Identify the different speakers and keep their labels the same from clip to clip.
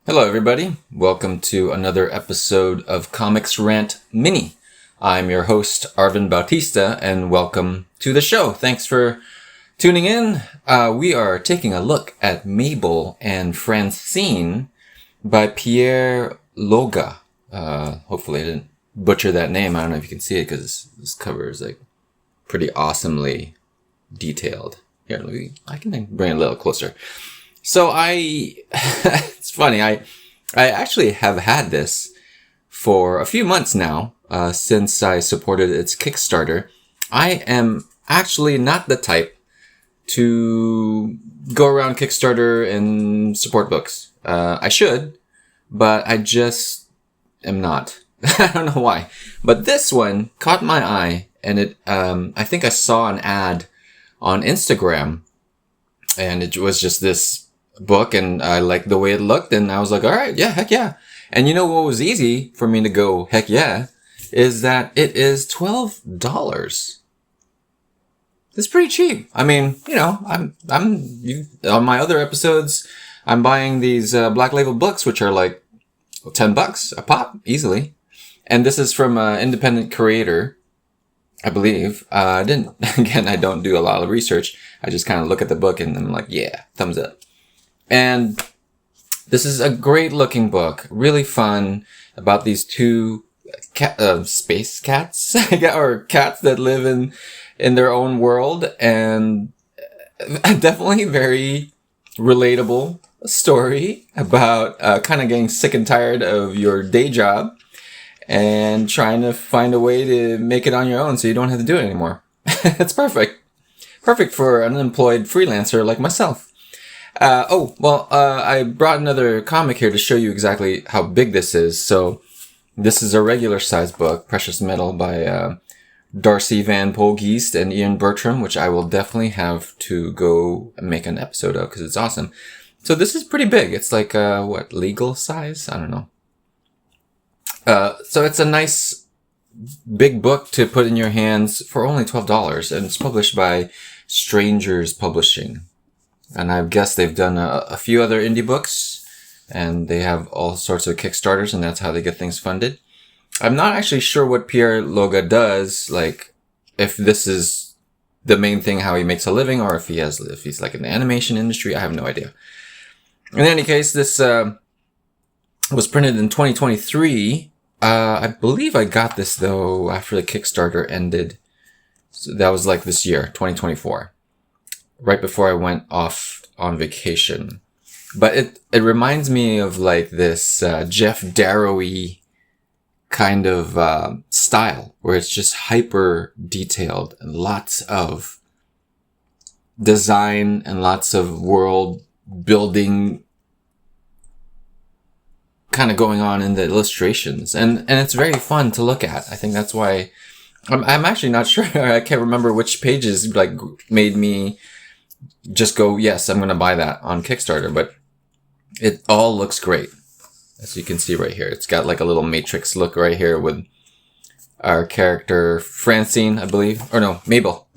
Speaker 1: Hello, everybody. Welcome to another episode of Comix Rant Mini. I'm your host, Arvin Bautista, and welcome to the show. Thanks for tuning in. We are taking a look at Mabel and Francine by Pierre Lloga. Hopefully I didn't butcher that name. I don't know if you can see it because this cover is like pretty awesomely detailed. Here, I can bring it a little closer. So it's funny, I actually have had this for a few months now, since I supported its Kickstarter. I am actually not the type to go around Kickstarter and support books. I should, but I just am not. I don't know why. But this one caught my eye, and I think I saw an ad on Instagram, and it was just this book, and I liked the way it looked, and I was like, all right, yeah, heck yeah. And you know what was easy for me to go heck yeah is that it is $12. It's pretty cheap. I mean, you know, I'm on my other episodes, I'm buying these Black Label books, which are like $10 a pop easily. And this is from an independent creator, I believe. I don't do a lot of research. I just kind of look at the book and I'm like, yeah, thumbs up. And this is a great looking book, really fun, about these two space cats, or cats that live in their own world, and definitely very relatable story about kind of getting sick and tired of your day job and trying to find a way to make it on your own so you don't have to do it anymore. It's perfect for an unemployed freelancer like myself. I brought another comic here to show you exactly how big this is. So this is a regular size book, Precious Metal by Darcy Van Polgeest and Ian Bertram, which I will definitely have to go make an episode of because it's awesome. So this is pretty big. It's like, legal size? I don't know. So it's a nice big book to put in your hands for only $12, and it's published by Strangers Publishing. And I guess they've done a few other indie books, and they have all sorts of Kickstarters, and that's how they get things funded. I'm not actually sure what Pierre Lloga does, like if this is the main thing, how he makes a living, or if he's like in the animation industry. I have no idea. In any case, this was printed in 2023. I believe I got this though after the Kickstarter ended. So that was like this year, 2024. Right before I went off on vacation. But it reminds me of like this Jeff Darrow-y kind of style where it's just hyper detailed and lots of design and lots of world building kind of going on in the illustrations. And it's very fun to look at. I think that's why I'm actually not sure. I can't remember which pages like made me just go, yes, I'm going to buy that on Kickstarter, but it all looks great. As you can see right here, it's got like a little matrix look right here with our character Francine, I believe, or no, Mabel,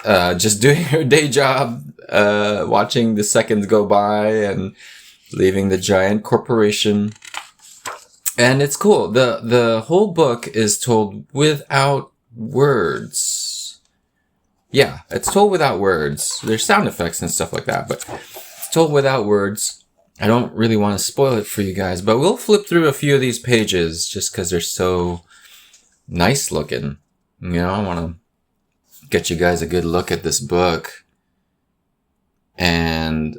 Speaker 1: just doing her day job, watching the seconds go by and leaving the giant corporation. And it's cool. The whole book is told without words. Yeah, it's told without words. There's sound effects and stuff like that, but it's told without words. I don't really want to spoil it for you guys, but we'll flip through a few of these pages just because they're so nice looking. You know, I want to get you guys a good look at this book. And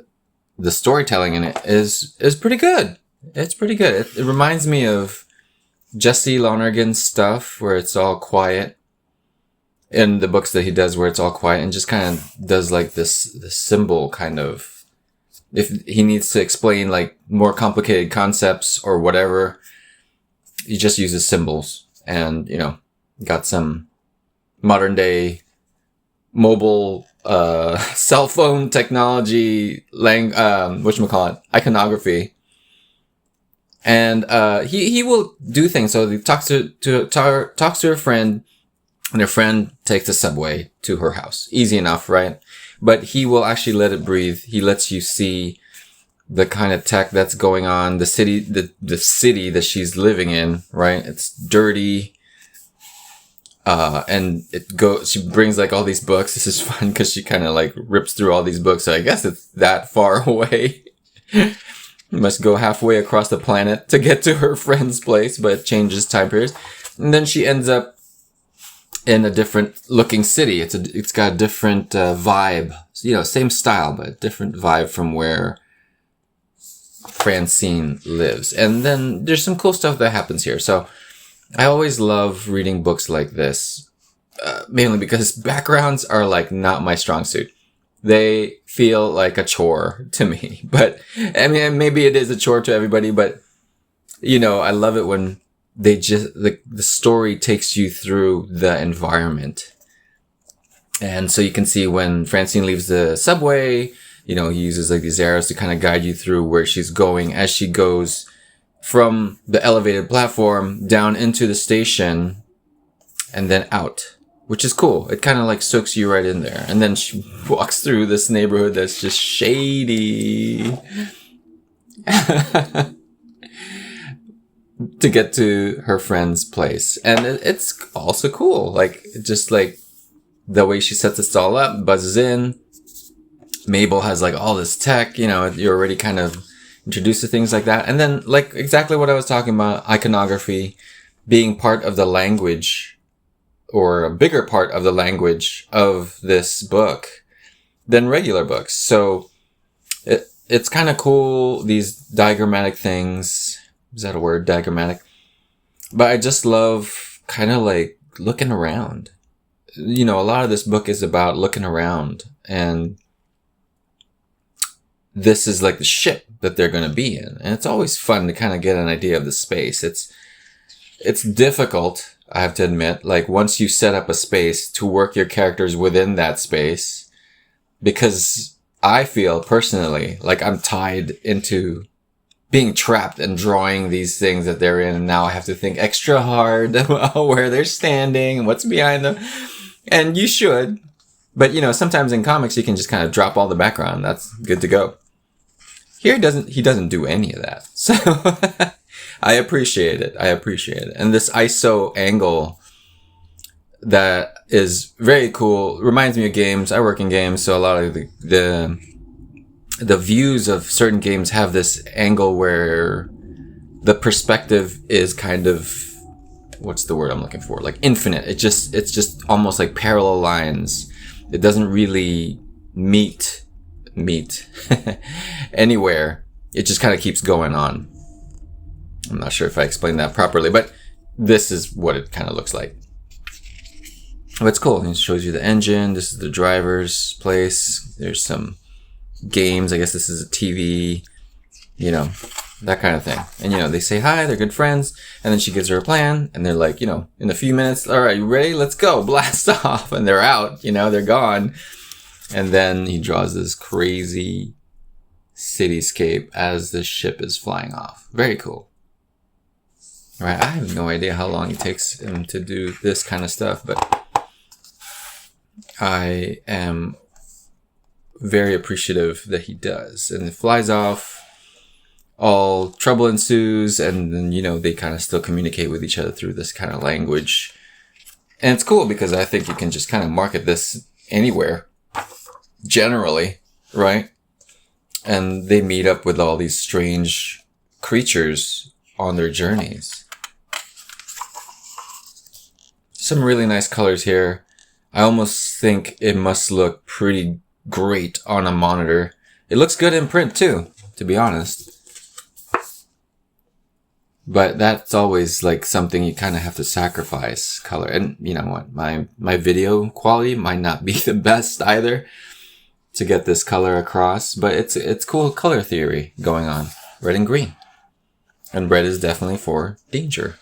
Speaker 1: the storytelling in it is pretty good. It's pretty good. It reminds me of Jesse Lonergan's stuff where it's all quiet. In the books that he does where it's all quiet and just kind of does like this symbol kind of, if he needs to explain like more complicated concepts or whatever, he just uses symbols. And, you know, got some modern day mobile, cell phone technology, iconography. And, he will do things. So he talks to a friend, and her friend takes the subway to her house. Easy enough, right? But he will actually let it breathe. He lets you see the kind of tech that's going on, the city that she's living in, right? It's dirty. And she brings like all these books. This is fun because she kind of like rips through all these books. So I guess it's that far away. Must go halfway across the planet to get to her friend's place, but it changes time periods. And then she ends up in a different looking city. It's got a different vibe. Same style, but different vibe from where Francine lives. And then there's some cool stuff that happens here. So I always love reading books like this, mainly because backgrounds are like not my strong suit. They feel like a chore to me, but I mean, maybe it is a chore to everybody, but I love it when they just, the story takes you through the environment. And so you can see when Francine leaves the subway, he uses like these arrows to kind of guide you through where she's going as she goes from the elevated platform down into the station and then out, which is cool. It kind of like soaks you right in there. And then she walks through this neighborhood that's just shady to get to her friend's place. And it's also cool. Like, just like the way she sets this all up, buzzes in. Mabel has like all this tech, you're already kind of introduced to things like that. And then like exactly what I was talking about, iconography being part of the language, or a bigger part of the language of this book than regular books. So it's kind of cool, these diagrammatic things. Is that a word? Diagrammatic. But I just love kind of like looking around. A lot of this book is about looking around, and this is like the ship that they're going to be in. And it's always fun to kind of get an idea of the space. It's difficult, I have to admit, like once you set up a space, to work your characters within that space, because I feel personally like I'm tied into being trapped and drawing these things that they're in. And now I have to think extra hard about where they're standing and what's behind them. And you should, but sometimes in comics you can just kind of drop all the background. That's good to go. Here he doesn't do any of that. So I appreciate it. And this ISO angle that is very cool. Reminds me of games. I work in games, so a lot of the views of certain games have this angle where the perspective is kind of, what's the word I'm looking for? Like infinite. It's just almost like parallel lines. It doesn't really meet anywhere. It just kind of keeps going on. I'm not sure if I explained that properly, but this is what it kind of looks like. But it's cool. It shows you the engine. This is the driver's place. There's some games. I guess this is a TV, that kind of thing. And, they say hi, they're good friends. And then she gives her a plan, and they're like, in a few minutes, all right, you ready? Let's go. Blast off. And they're out, they're gone. And then he draws this crazy cityscape as the ship is flying off. Very cool. All right. I have no idea how long it takes him to do this kind of stuff, but I am very appreciative that he does. And it flies off. All trouble ensues, and then, they kind of still communicate with each other through this kind of language. And it's cool because I think you can just kind of market this anywhere, generally, right? And they meet up with all these strange creatures on their journeys. Some really nice colors here. I almost think it must look pretty great on a monitor. It looks good in print too, to be honest. But that's always like something you kind of have to sacrifice color. And you know what? My video quality might not be the best either to get this color across, but it's cool color theory going on. Red and green. And red is definitely for danger.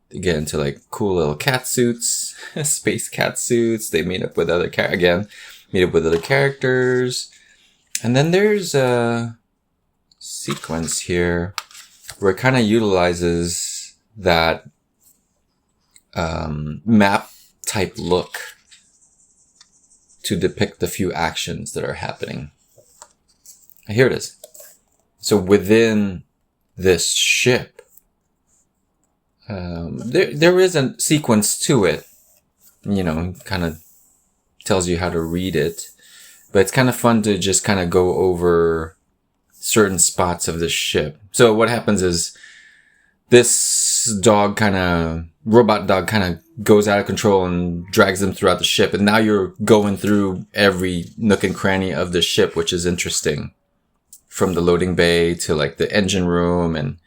Speaker 1: They get into like cool little cat suits, space cat suits. They meet up with other characters. And then there's a sequence here where it kind of utilizes that map type look to depict the few actions that are happening. Here it is. So within this ship, there is a sequence to it, kind of tells you how to read it, but it's kind of fun to just kind of go over certain spots of the ship. So what happens is this robot dog kind of goes out of control and drags them throughout the ship. And now you're going through every nook and cranny of the ship, which is interesting. From the loading bay to like the engine room and,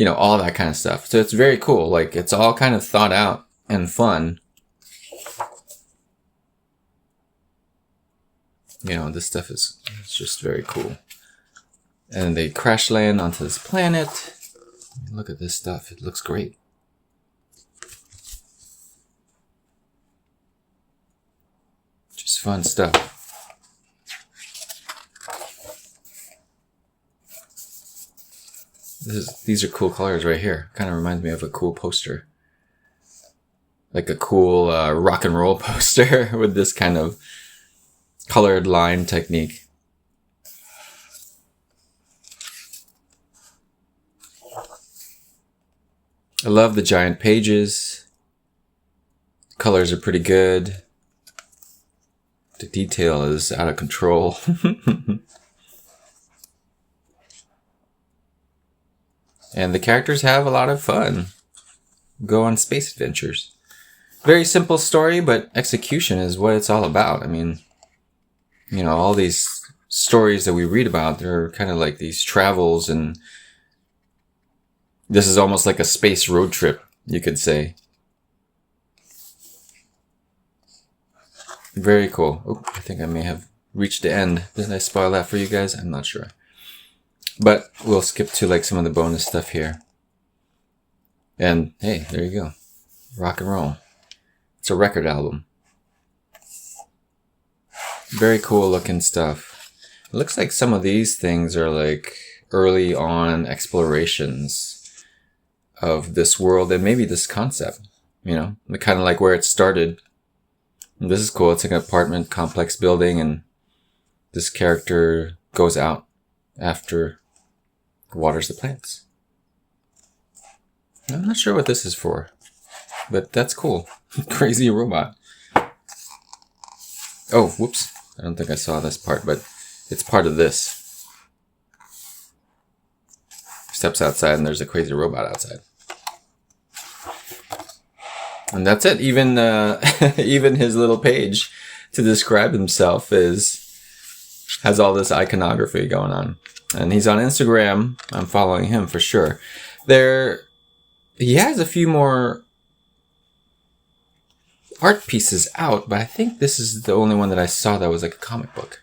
Speaker 1: all that kind of stuff. So it's very cool. Like it's all kind of thought out and fun. This stuff it's just very cool. And they crash land onto this planet. Look at this stuff. It looks great. Just fun stuff. These are cool colors right here. Kind of reminds me of a cool poster. Like a cool rock and roll poster with this kind of colored line technique. I love the giant pages. Colors are pretty good. The detail is out of control. And the characters have a lot of fun. Go on space adventures. Very simple story, but execution is what it's all about. I mean, all these stories that we read about, they're kind of like these travels, and this is almost like a space road trip, you could say. Very cool. Oh, I think I may have reached the end. Didn't I spoil that for you guys? I'm not sure. But we'll skip to like some of the bonus stuff here. And hey, there you go. Rock and roll. It's a record album. Very cool looking stuff. It looks like some of these things are like early on explorations of this world and maybe this concept, kind of like where it started. And this is cool. It's like an apartment complex building, and this character goes out after waters the plants. I'm not sure what this is for, but that's cool. Crazy robot. Oh, whoops. I don't think I saw this part, but it's part of this. Steps outside and there's a crazy robot outside. And that's it. Even even his little page to describe himself has all this iconography going on. And he's on Instagram. I'm following him for sure. He has a few more art pieces out, but I think this is the only one that I saw that was like a comic book.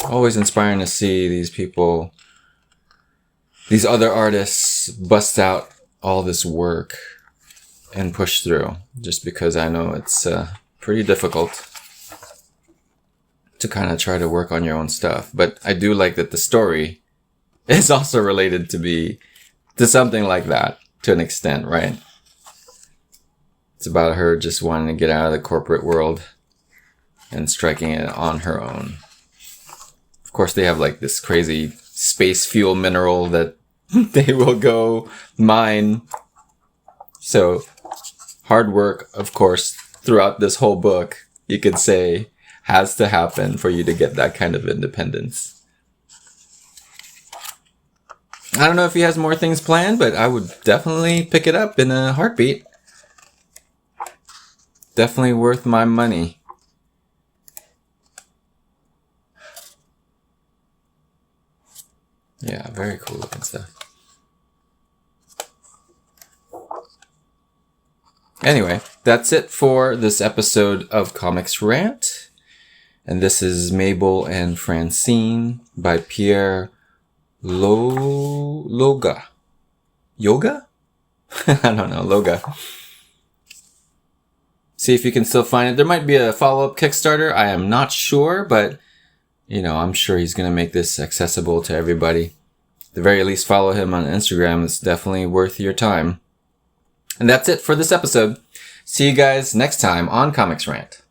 Speaker 1: Always inspiring to see these people, these other artists bust out all this work and push through, just because I know it's pretty difficult to kind of try to work on your own stuff. But I do like that the story is also related to something like that to an extent, right? It's about her just wanting to get out of the corporate world and striking it on her own. Of course, they have like this crazy space fuel mineral that they will go mine. So hard work, of course, throughout this whole book, you could say, has to happen for you to get that kind of independence. I don't know if he has more things planned, but I would definitely pick it up in a heartbeat. Definitely worth my money. Yeah, very cool looking stuff. Anyway, that's it for this episode of Comix Rant. And this is Mabel and Francine by Pierre Lloga. Yoga? I don't know, Lloga. See if you can still find it. There might be a follow-up Kickstarter. I am not sure, but I'm sure he's going to make this accessible to everybody. At the very least, follow him on Instagram. It's definitely worth your time. And that's it for this episode. See you guys next time on Comix Rant.